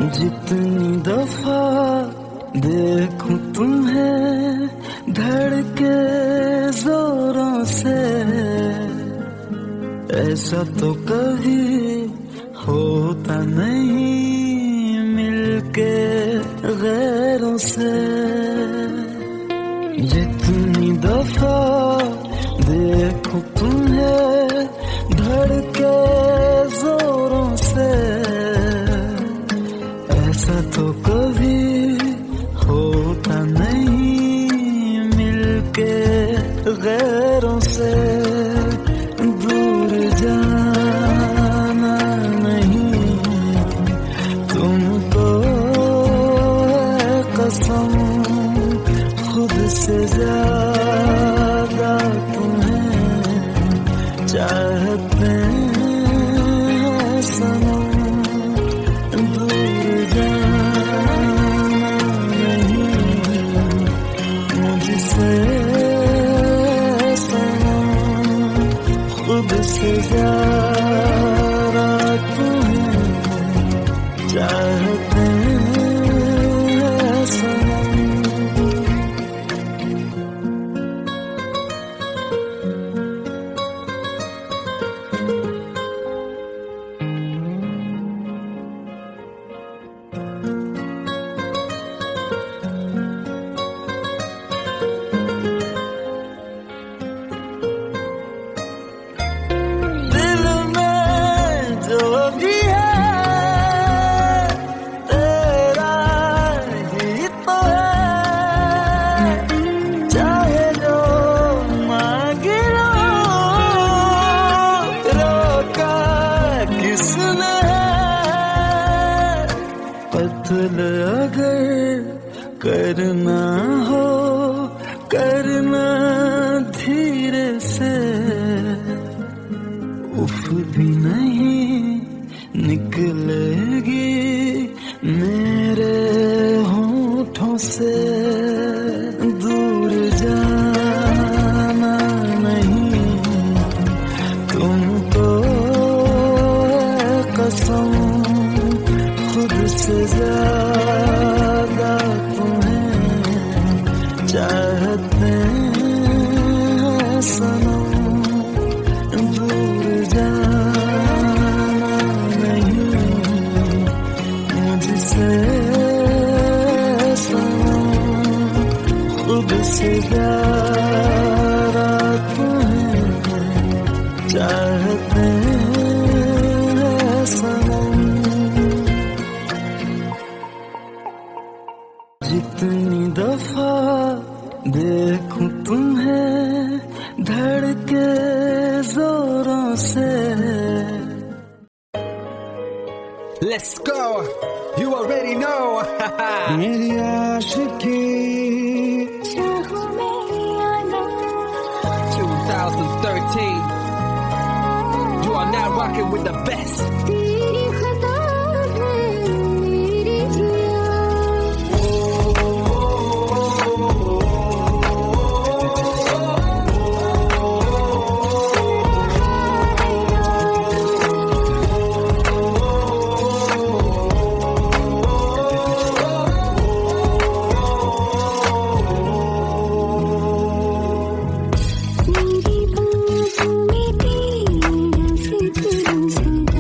जितनी दफा देखूं तुम्हें धड़के जोरों से, ऐसा तो कभी होता नहीं मिलके गैरों से। जितनी दफा देखूं तुम्हें धड़के जोरों से, ऐसा तो कभी होता नहीं मिलके गैरों से। दूर जाना नहीं तुमको है कसम, खुद से ज्यादा तुम्हें चाहते हैं सनम। दूर जाना नहीं मुझसे सनम, खुद से ज्यादा तुम्हें चाहते हैं सनम। दिल में जो भी है तेरा ही तो है, चाहे जो मांग लो, रोका किसने है। कत्ल अगर करना हो करना धीरे से, उफ भी नहीं निकलेगी मेरे होठों से। दूर जाना नहीं तुमको है कसम, खुद से ज्यादा तुम्हें चाहते हैं सनम। दूर जाना नहीं मुझसे सनम, खुद से ज्यादा तुम्हें चाहते हैं सनम। जितनी दफा देखूं तुम्हें धड़के जोरों से। Let's go. You already know. मेरी आशिकी 2013. You are now rocking with the best. तेरी खता है मेरी जिया, मेरी बाहों में तेरा फिक्र सदा।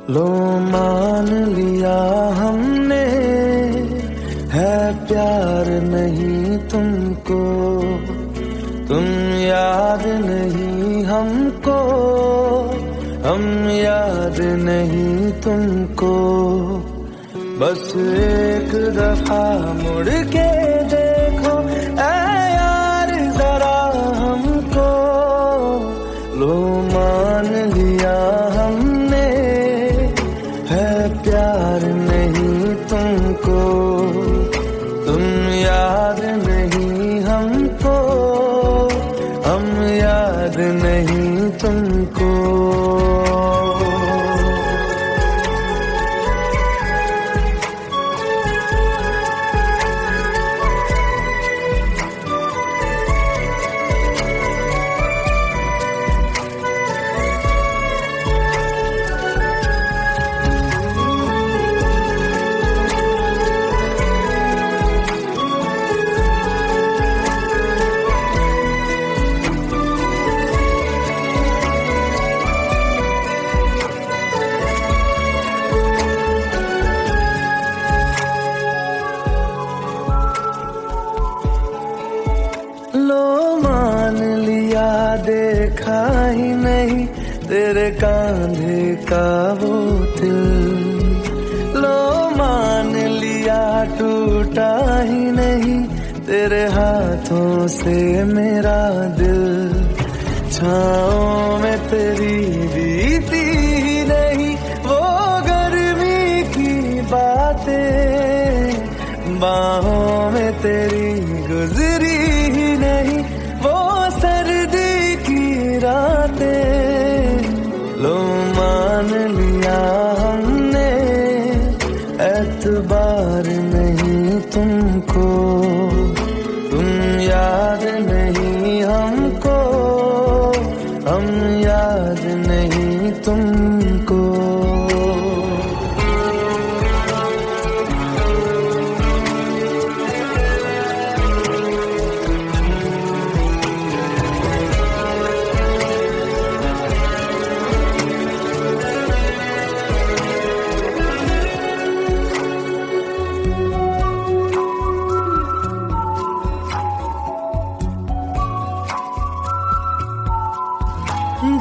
लो मान लिया हमने, है प्यार नहीं तुमको, तुम याद नहीं हमको, हम याद नहीं तुमको। बस एक दफा मुड़ के देखो ऐ यार जरा हमको, लो मान लिया हमने, है प्यार नहीं तुमको, तुम याद नहीं हमको, हम याद नहीं तुमको। लो मान लिया देखा ही नहीं तेरे कांधे का वो दिल, लो मान लिया टूटा ही नहीं तेरे हाथों से मेरा दिल। छाँव में तेरी बीती ही नहीं वो गर्मी की बातें, बाहों में तेरी गुजरी ही नहीं वो सर्दी की रातें। लो मान लिया हमने, एतबार नहीं तुमको, तुम याद नहीं हमको, हम याद नहीं तुमको।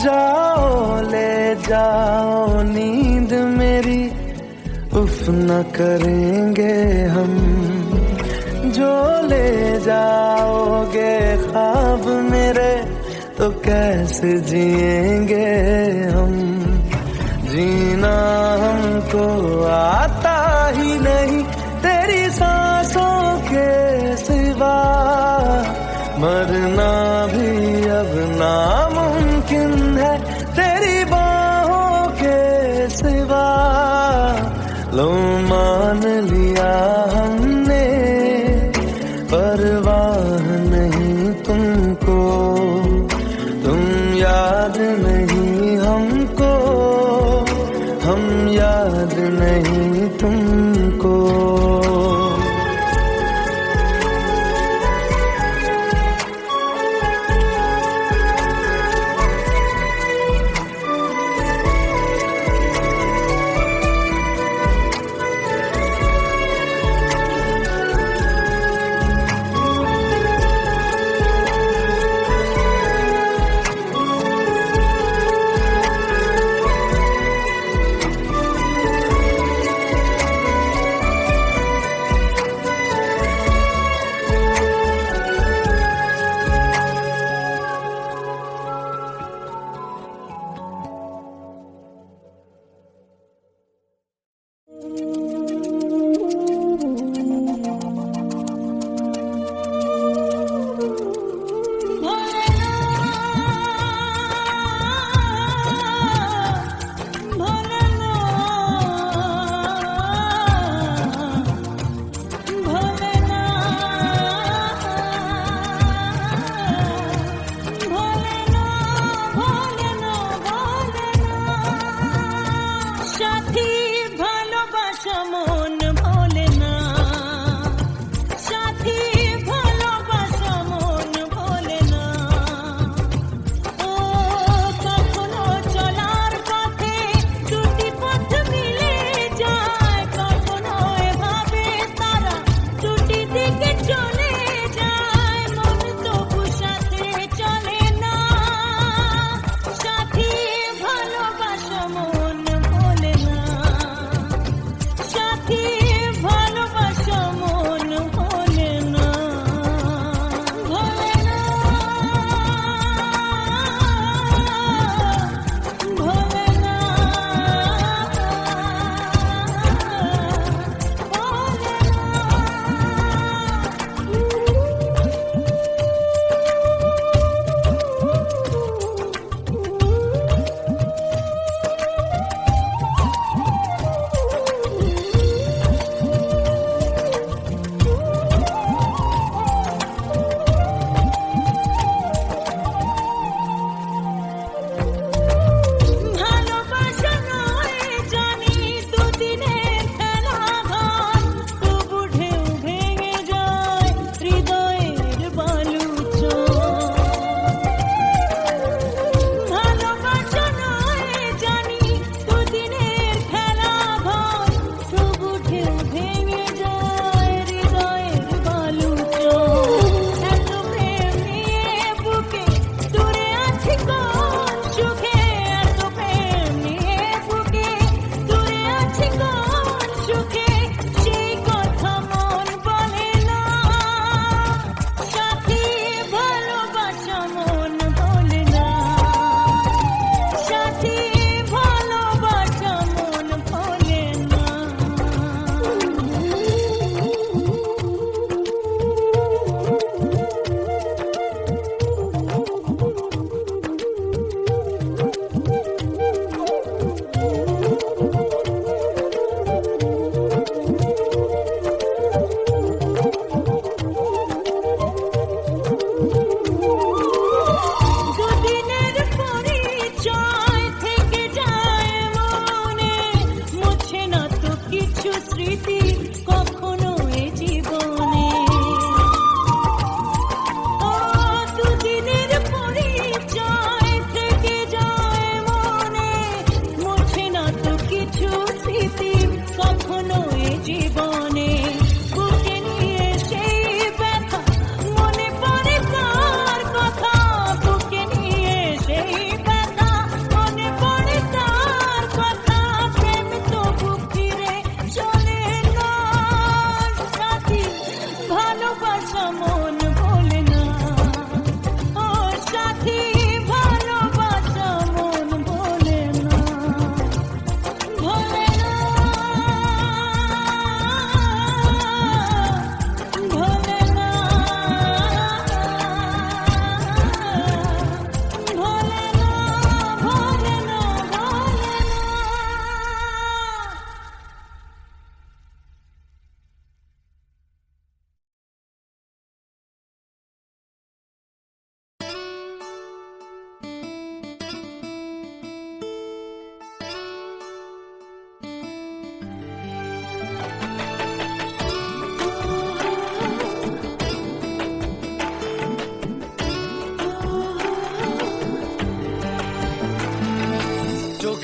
जाओ ले जाओ नींद मेरी, उफ न करेंगे हम, जो ले जाओगे ख्वाब मेरे तो कैसे जिएंगे हम। जीना हमको आता ही नहीं तेरी सांसों के सिवा, मरना भी अब नामुमकिन है तेरी बाहों के सिवा। लो मान लिया हमने, परवाह नहीं तुमको, तुम याद नहीं हमको, हम याद नहीं तुमको।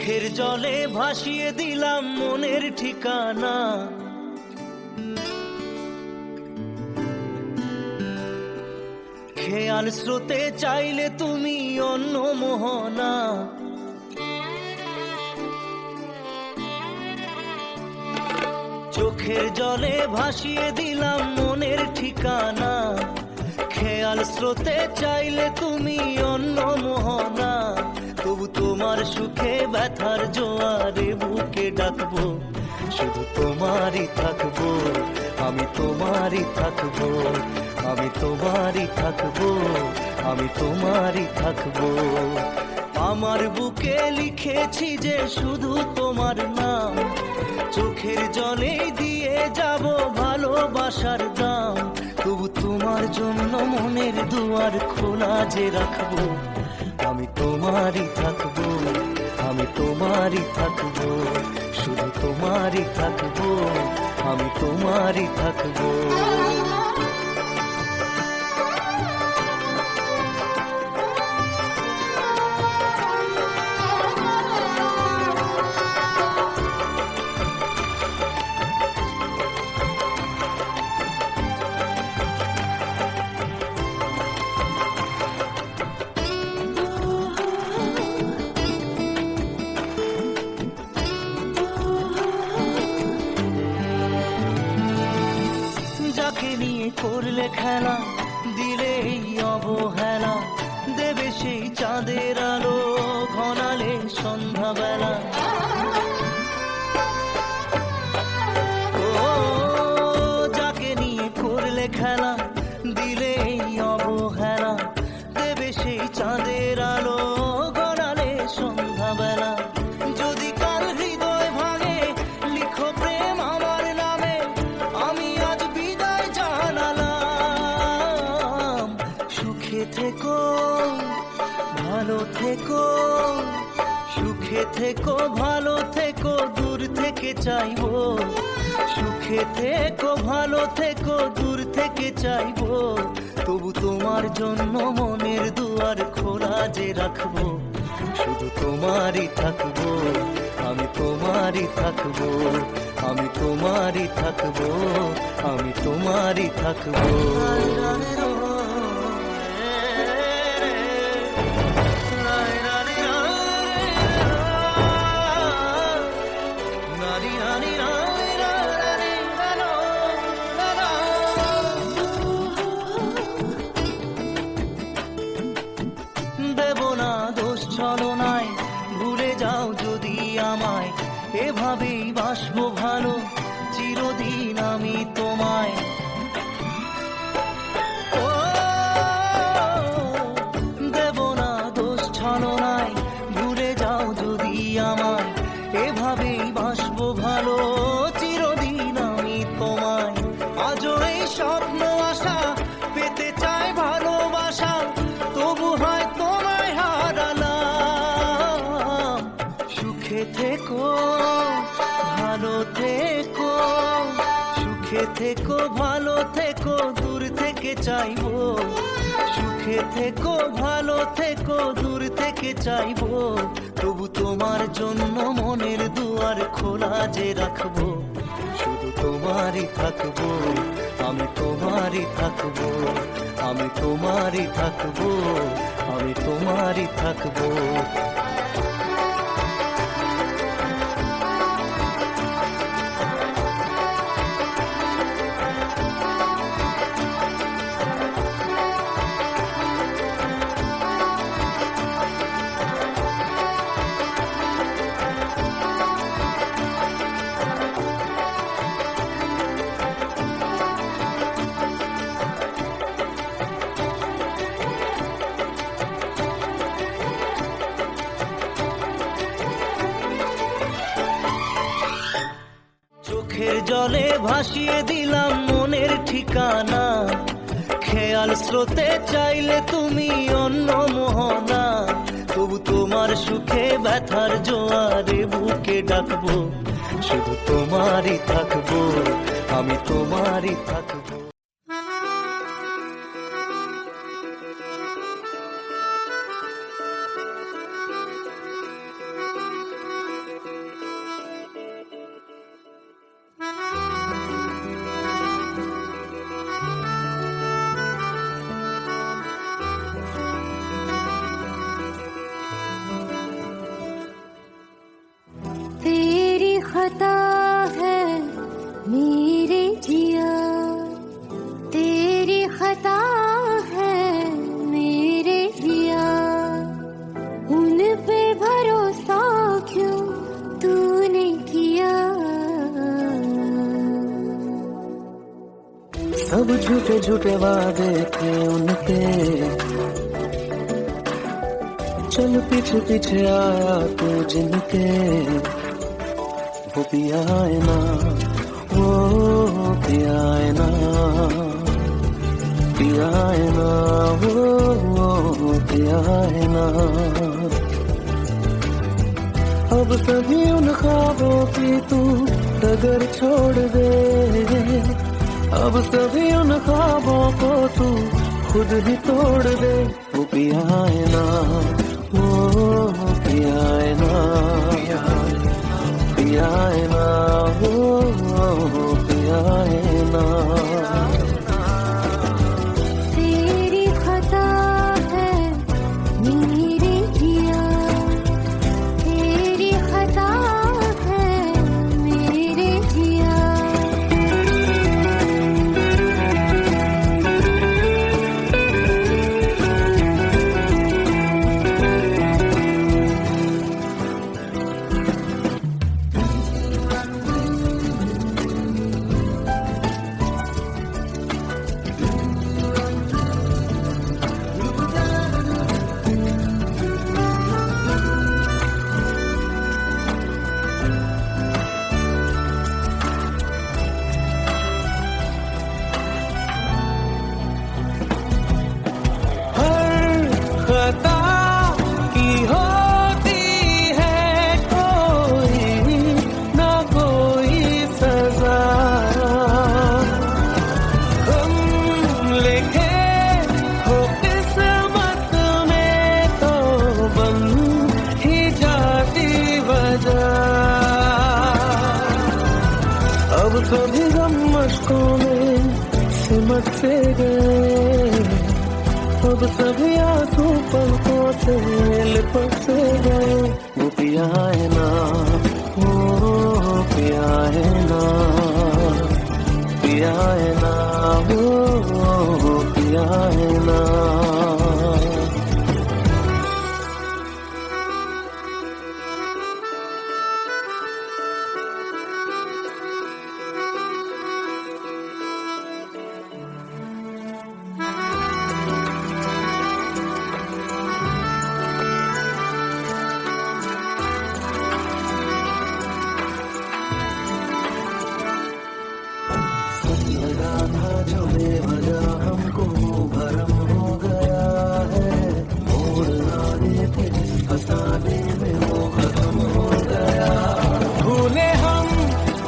চোখের জলে ভাসিয়ে দিলাম মনের ঠিকানা, খেয়াল স্রোতে চাইলে তুমি অন্য মোহনা। চোখের জলে ভাসিয়ে দিলাম মনের ঠিকানা, খেয়াল স্রোতে চাইলে তুমি অন্য মোহনা। তবু তোমার সুখে ব্যথার জোয়ারে বুকে ডাকবো, শুধু তোমারই থাকবো, আমি তোমারই থাকবো, আমি তোমারই থাকবো, আমি তোমারই থাকবো। আমার বুকে লিখেছি যে শুধু তোমার নাম, চোখের জলে দিয়ে যাব ভালোবাসার দাম। তবু তোমার জন্য মনের দুয়ার খোলা যে রাখবো, আমি তোমারই থাকবো, আমি তোমারই থাকবো, শুধু তোমারই থাকবো, আমি তোমারই থাকবো। যাকে নিয়ে করলে খেলা, দিলে এই অবহেলা, দেবে সেই চাঁদের আলো ঘনালে সন্ধ্যাবেলা। ও যাকে নিয়ে করলে খেলা, দিলে এই অবহেলা, দেবে সেই চাঁদের আলো ঘনালে সন্ধ্যাবেলা। যদি কাল হৃদয় ভাঙে লিখো প্রেম আমার নামে, আমি আজ বিদায় জানালাম। সুখে থেকো ভালো থেকো, সুখে থেকো ভালো থেকো, দূর থেকে চাইবো। সুখে থেকো ভালো থেকো, দূর থেকে চাইবো। তবু তোমার জন্য মনের দুয়ার খোলা যে রাখবো, শুধু তোমারই থাকবো, আমি তোমারই থাকবো, আমি তোমারই থাকবো, আমি তোমারই থাকবো। দেব না দোষ ছলনায়, ভুলে যাও যদি আমায়, এভাবেই বাসবো ভালো চিরদিন আমি তোমায়। ও দেব না দোষ ছলনায়, ভুলে যাও যদি আমায়, এভাবেই বাসবো ভালো চিরদিন আমি তোমায়। আজও এই স্বপ্ন আশা পেতে চাই ভালোবাসা, তবু হয় তোমায় হারালাম। সুখে থেকো ভালো থেকো, সুখে থেকো ভালো থেকো, দূর থেকে চাইবো। সুখে থেকো ভালো থেকো, দূর থেকে চাইবো। তবু তোমার জন্য মনের দুয়ার খোলা যে রাখবো, শুধু তোমারই থাকবো, আমি তোমারই থাকবো, আমি তোমারই থাকবো, আমি তোমারই থাকবো। চোখের জলে ভাসিয়ে দিলাম মনের ঠিকানা, খেয়াল স্রোতে চাইলে তুমি অন্য মোহনা। তবু তোমার সুখে ব্যথার জোয়ারে বুকে ডাকবো, শুধু তোমারই থাকবো, আমি তোমারই থাকবো। सब झूठे झूठे वादे थे उनके, चल पीछे पीछे आया तू जिनके, वो पिया है ना, वो पिया है ना, पिया है ना, वो पिया है ना। अब सभी उन ख्वाबों की तू डगर छोड़ दे, अब सभी उन ख्वाबों को तू खुद ही तोड़ दे। वो पिया है ना, वो पिया है ना, पिया है ना, वो पिया है ना। तेरी खता है मेरे जिया, तेरी खता है मेरे जिया। खता की होती है कोई ना कोई सजा, हम लिखे हो किस्मत में तो बन ही जाती वजह। अब सभी गम मशकों में सिमट से गए, अब सभी आंसू पलकों से लिपट से गए। वो पिया है ना, वो पिया है ना, पिया है ना, वो पिया है ना। लगा था जो बेवजह हमको भरम हो गया है, मोड़ लाने थे जिस फसाने में वो खत्म हो गया। भूले हम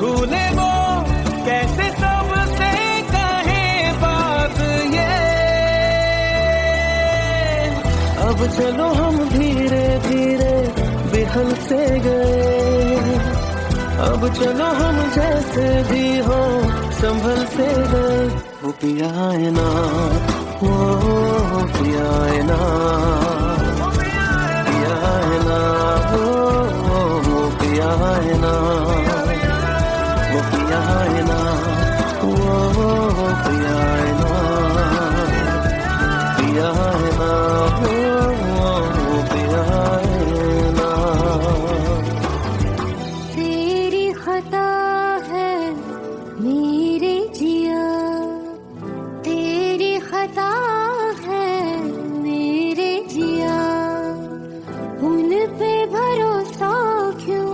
भूले वो कैसे सबसे कहे बात ये, अब चलो हम धीरे धीरे बिहल से गए, अब चलो हम जैसे भी हो संभल से गए। वो पिया है ना, वो पिया है ना, पिया है ना, वो पिया है ना, वो पिया है ना, वो पिया है ना, पिया है ना, वो पिया है ना। तेरी खता है मेरे जिया, तेरी खता है मेरे जिया। उन पे भरोसा क्यों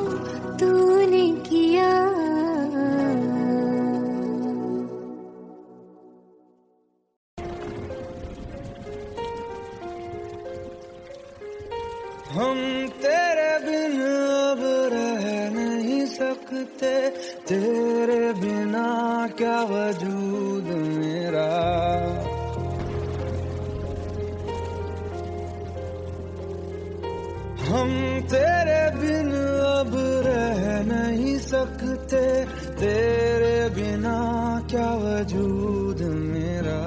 तूने किया। हम तेरे बिन अब रह नहीं सकते, तेरे बिना क्या वजूद मेरा। हम तेरे बिन अब रह नहीं सकते, तेरे बिना क्या वजूद मेरा।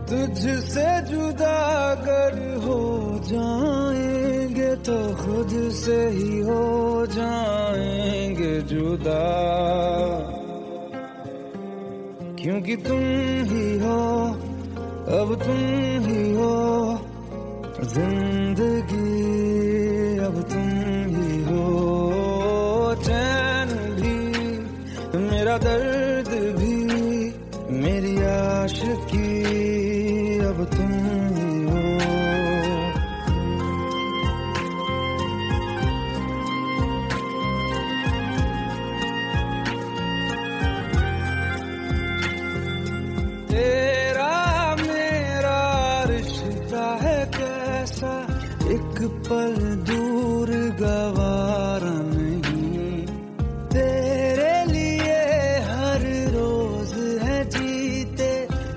तुझसे जुदा अगर हो जाएंगे तो खुद से ही हो जाएंगे जुदा, क्योंकि तुम ही हो, अब तुम ही हो जिंदगी, अब तुम ही हो चैन भी, मेरा दर्द भी, मेरी दूर गवारा नहीं, तेरे लिए हर रोज है जीते,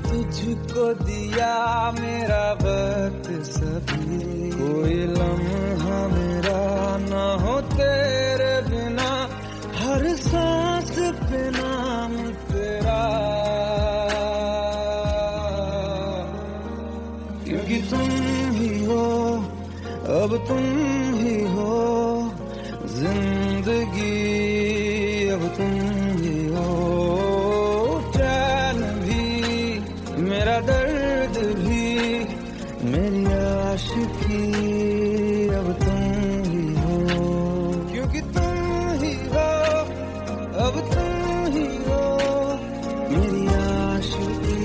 तुझको दिया मेरा वक्त सभी, कोई लम्हा मेरा ना हो तेरे बिना, हर सांस पे नाम तेरा, क्योंकि तुम ही हो, अब तुम ही हो जिंदगी, अब तुम ही हो चैन भी, मेरा दर्द भी, मेरी आशिकी, अब तुम ही हो, क्योंकि तुम ही हो, अब तुम ही हो मेरी आशिकी,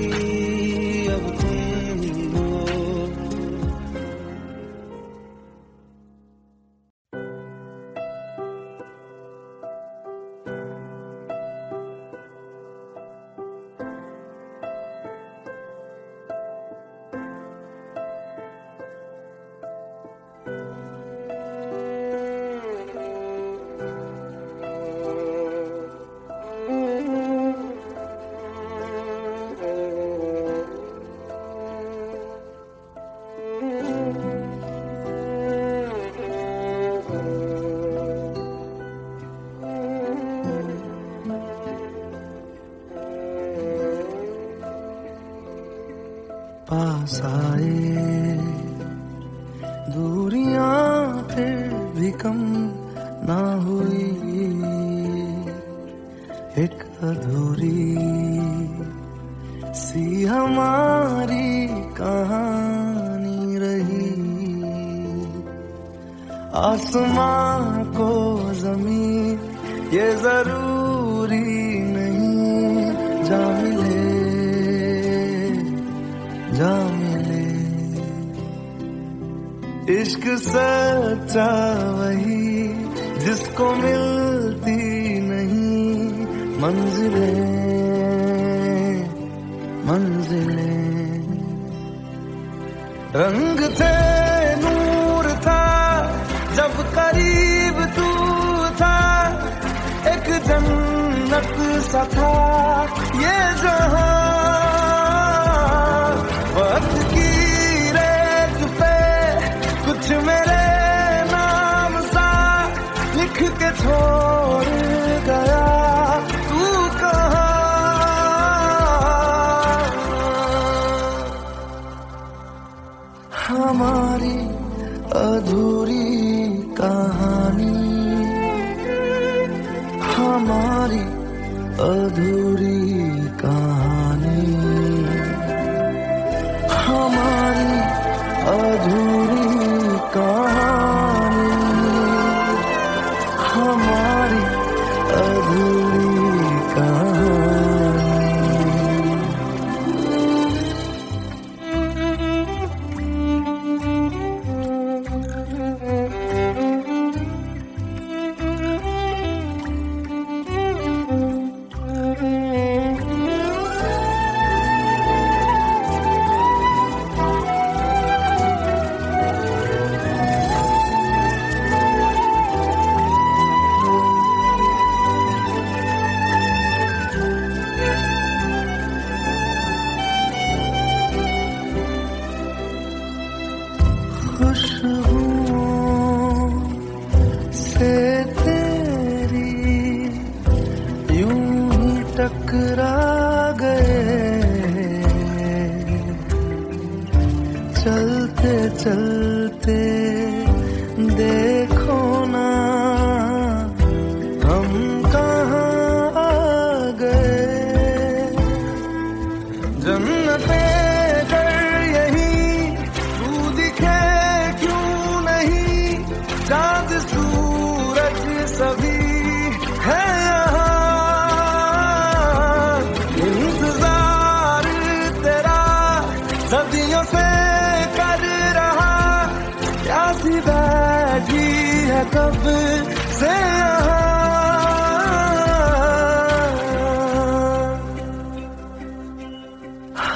अब तुम ही हो। पास आए दूरियां फिर भी कम ना हुई, एक अधूरी सी हमारी कहानी रही, आसमां को जमीन ये जरूरी नहीं, जा मिले जा मिले, इश्क सच्चा वही जिसको मिलती नहीं मंजिलें मंजिलें, रंग थे नूर था जब करीब तू था, एक जन्नत सा था ये जहां, वक्त की रेत पे कुछ मेरे नाम सा लिख के छोड़ गया, तू कहाँ, हमारी अधूरी कहानी, हमारी अधूरी कहानी, हमारी अधूरी कहानी, हमारी अधूरी कहानी। खुशबुओं से तेरी यूं ही टकरा गए, चलते चलते देखो ना हम कहाँ आ गए, जन्नते चाँद सूरज सभी है यहाँ, इंतजार तेरा सदियों से कर रहा, प्यासी बैठी है कब से यहाँ,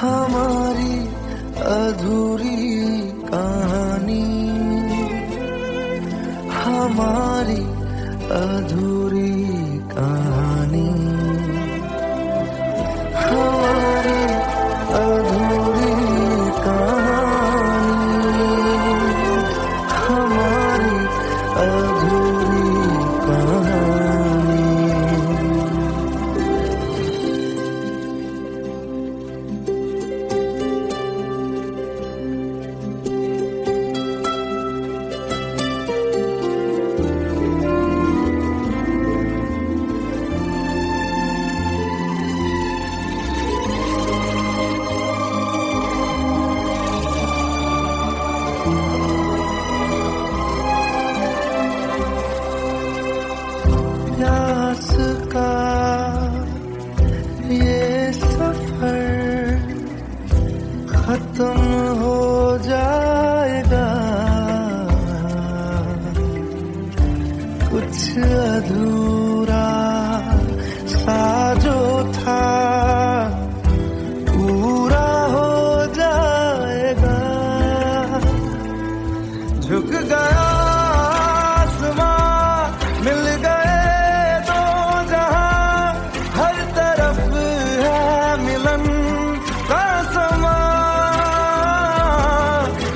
हमारी अधूरी कहानी, हमारी अधूरी कहानी, हमारी अधूरी कहानी, हमारी अधूरी कहानी। प्यास का ये सफर खत्म हो जाएगा, कुछ अधूरा सा जो था पूरा हो जाएगा। झुक गया आसमां, मिल गए दो जहां, हर तरफ है मिलन का समा।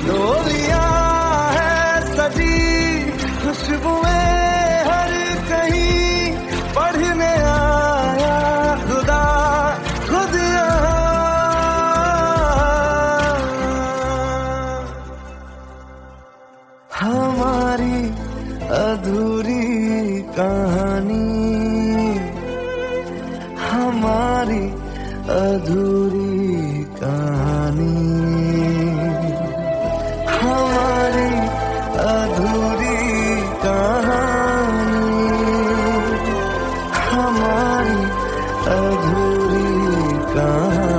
डोलियां है सजी, खुशबुएं हर कहीं, पढ़ने आया खुदा खुद यहाँ। हमारी अधूरी कहानी, हमारी अधूरी कहानी, हमारी अधूरी कहानी, हमारी अधूरी कहानी।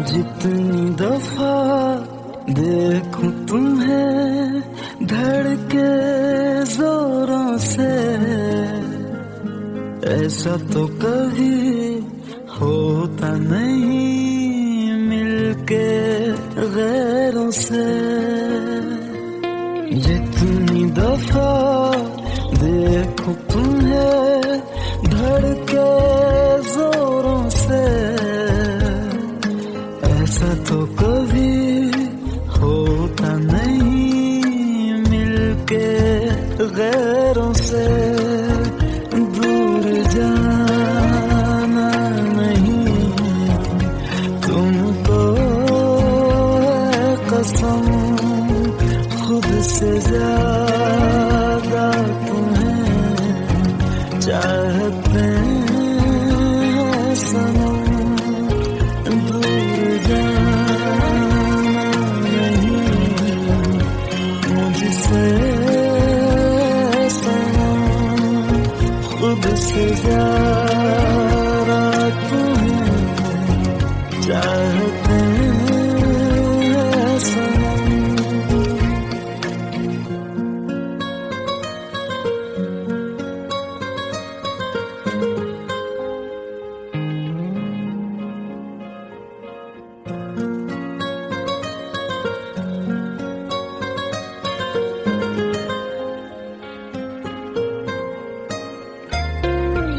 जितनी दफा देखूं तुम्हें धड़के जोरों से, ऐसा तो कभी होता नहीं मिलके गैरों से। जितनी दफा देखूं तुम्हें धड़के जोरों से, ऐसा तो कभी होता नहीं मिलके गैरों से। दूर जाना नहीं तुमको है कसम, खुद से ज्यादा तुम्हें चाहते हैं सनम। दूर जाना नहीं मुझसे सनम, खुद से ज्यादा तुम्हें चाहते हैं सनम।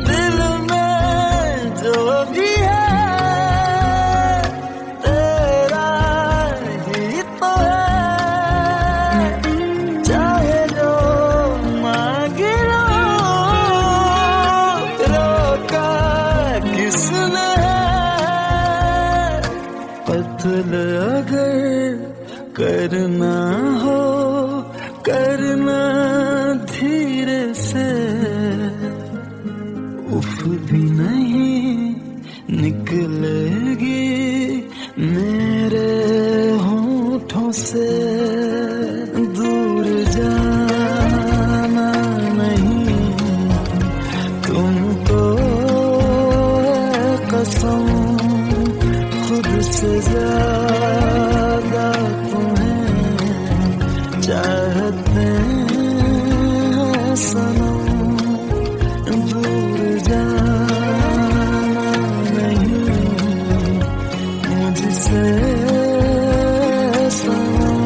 दिल कत्ल अगर करना हो करना धीरे से, उफ भी नहीं निकलेगी मेरे होठों से। दूर जाना नहीं तुमको है कसम, खुद से ज्यादा तुम्हें चाहते हैं सनम। दूर जाना नहीं मुझसे सनम,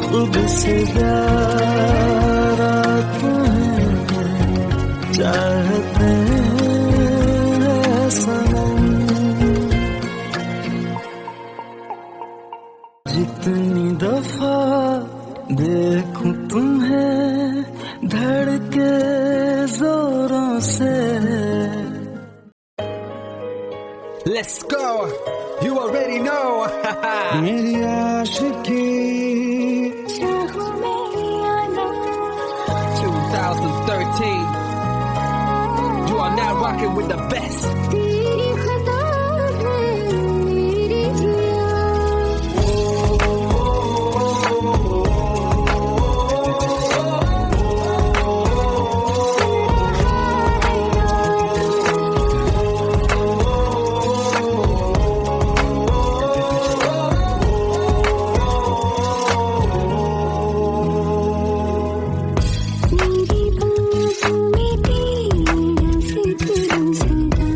खुद से ज्यादा तुम्हें चाहते हैं सनम। जितनी दफा देखूं तुम्हें धड़के जोरों से। Let's go. You already know. मेरी आशिकी चाहूं मैं आना 2013. You are now rocking with the best. तेरी खता है मेरी जिया। मेरी बाहों में तेरा फिक्र सदा,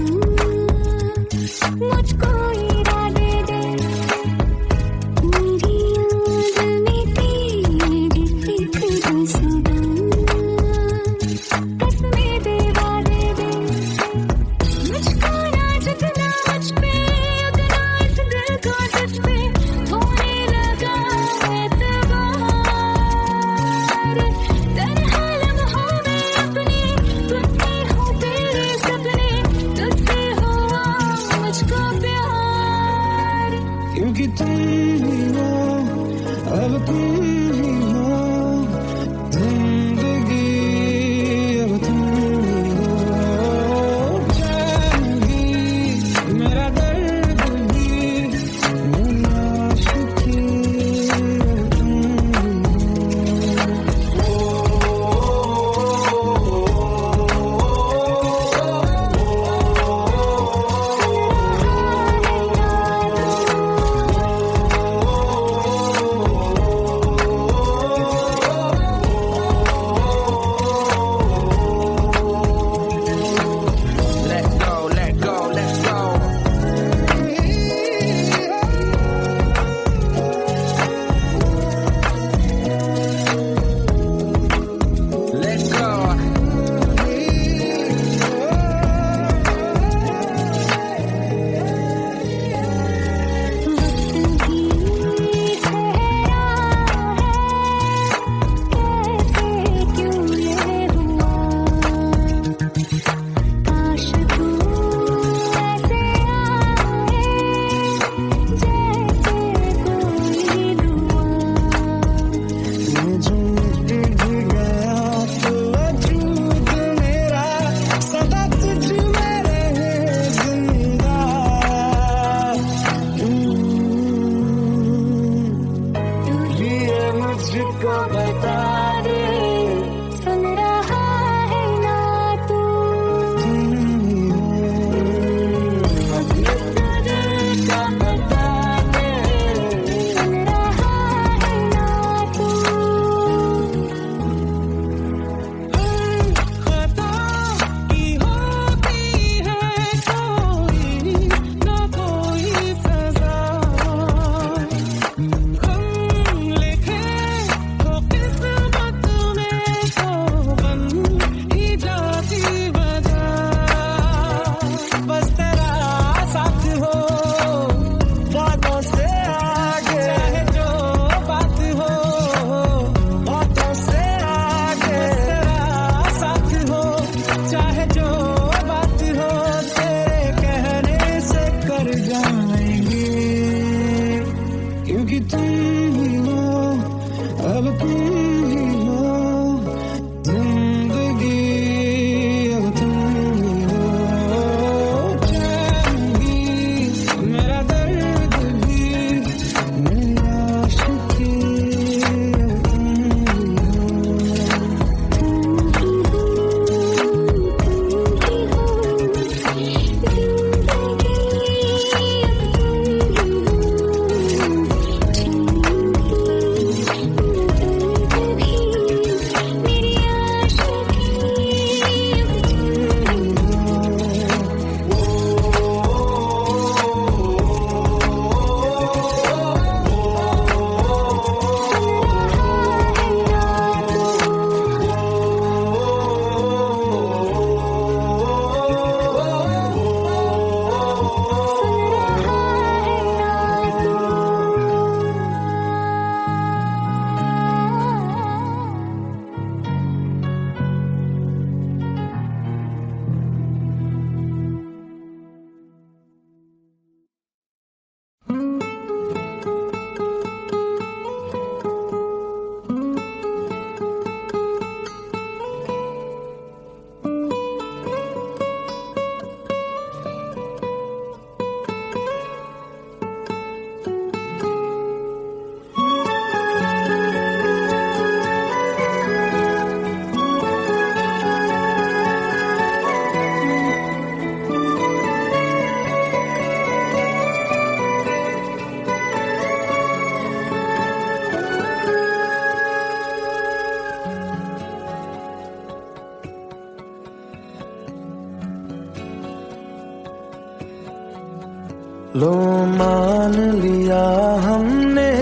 लो मान लिया हमने,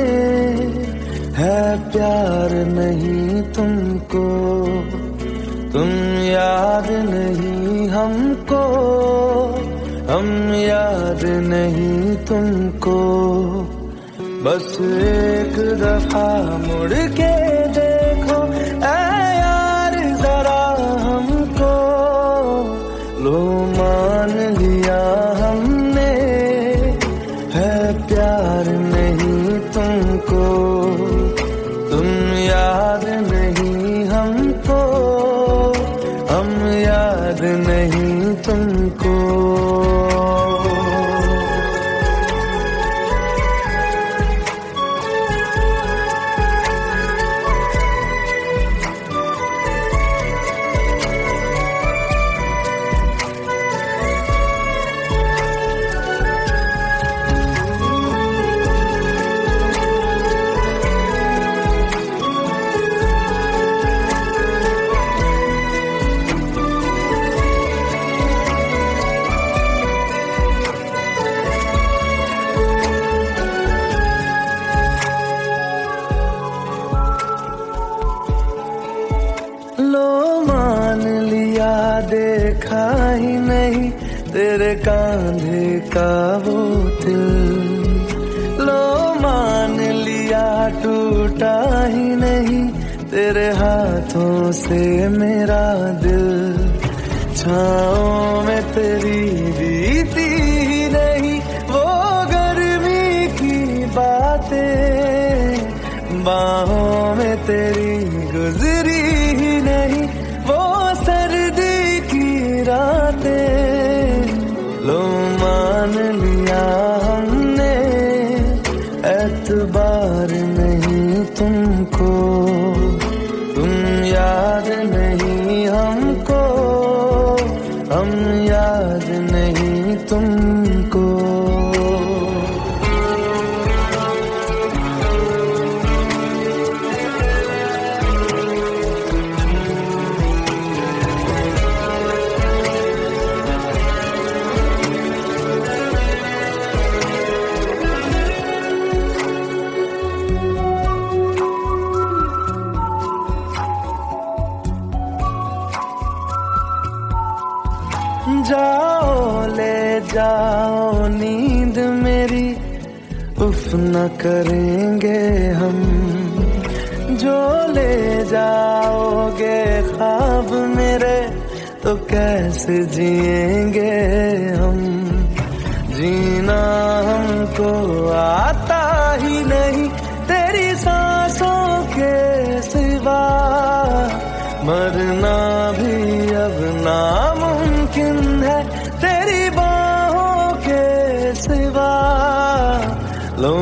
है प्यार नहीं तुमको, तुम याद नहीं हमको, हम याद नहीं तुमको। बस एक दफा मुड़ के देखो ऐ यार जरा हमको, लो मान लिया हमने, है प्यार नहीं तुमको, तुम याद नहीं हमको, हम याद नहीं तुमको। लो मान लिया देखा ही नहीं तेरे कांधे का वो दिल, लो मान लिया टूटा ही नहीं तेरे हाथों से मेरा दिल। छाँव में तेरी बीती ही नहीं वो गर्मी की बातें, बाहों में तेरी गुजरी ही नहीं वो सर्दी की रातें। लो मान लिया हमने, एतबार नहीं तुमको, तुम याद नहीं हमको, हम याद नहीं तुमको। जाओ ले जाओ नींद मेरी, उफ न करेंगे हम, जो ले जाओगे ख्वाब मेरे तो कैसे जिएंगे हम। जीना हमको आता ही नहीं तेरी सांसों के सिवा, मरना भी अब नामुमकिन है तेरी बाहों के सिवा। लो